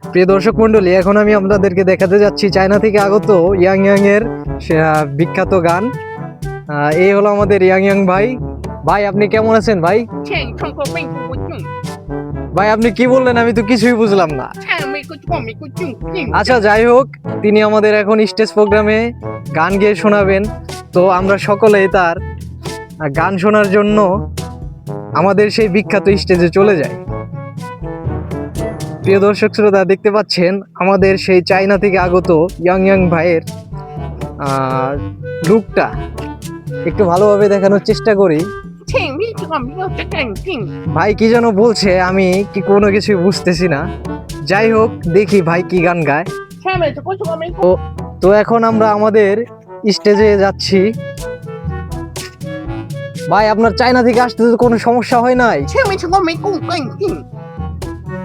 প্রিয় দর্শক মন্ডলী, এখন আমি আপনাদেরকে দেখাতে যাচ্ছি চায়না থেকে আগত ইয়াং ইয়াং এর বিখ্যাত গান। এই হলো আমাদের ইয়াং ইয়াং ভাই। ভাই আপনি কেমন আছেন ভাই? ভাই আপনি কি বললেন, আমি তো কিছুই বুঝলাম না। আচ্ছা যাই হোক, তিনি আমাদের এখন স্টেজ প্রোগ্রামে গান গেয়ে শোনাবেন। তো আমরা সকলেই তার গান শোনার জন্য আমাদের সেই বিখ্যাত স্টেজে চলে যাই। প্রিয় দর্শক শ্রোতা, দেখতে পাচ্ছেন আমাদের সেই চায়না থেকে আগত ইয়াং ইয়াং ভাইয়ের লুকটা একটু ভালোভাবে দেখানোর চেষ্টা করি। ভাই কি যেন বলছে, আমি কি কোনো কিছু বুঝতেছি না। যাই হোক, দেখি ভাই কি গান গায়। তো এখন আমরা আমাদের স্টেজে যাচ্ছি। ভাই আপনার চায়না থেকে আসতে তো কোনো সমস্যা হয় নাই?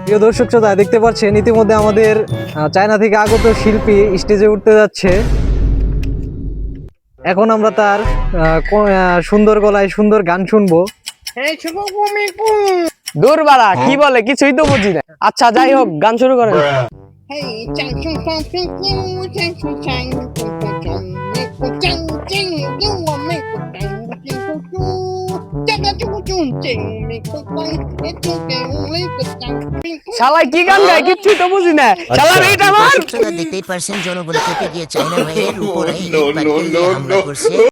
প্রিয় দর্শক শ্রোতা, দেখতে পাচ্ছেন ইতিমধ্যে আমাদের চায়না থেকে আগত শিল্পী স্টেজে উঠতে যাচ্ছে। এখন আমরা তার সুন্দর গলায় সুন্দর গান শুনবো। দূর বাড়া, কি বলে কিছুই তো বুঝি না। আচ্ছা যাই হোক, গান শুরু করেন। শালাই কি গান গায় কিছুই তো বুঝি না। শালা রেট আমার দেখতেই পারছেন জনবল থেকে গিয়ে চায়না ভাইয়ের উপরে ইট পাটকেল দিয়ে হামলা করছে।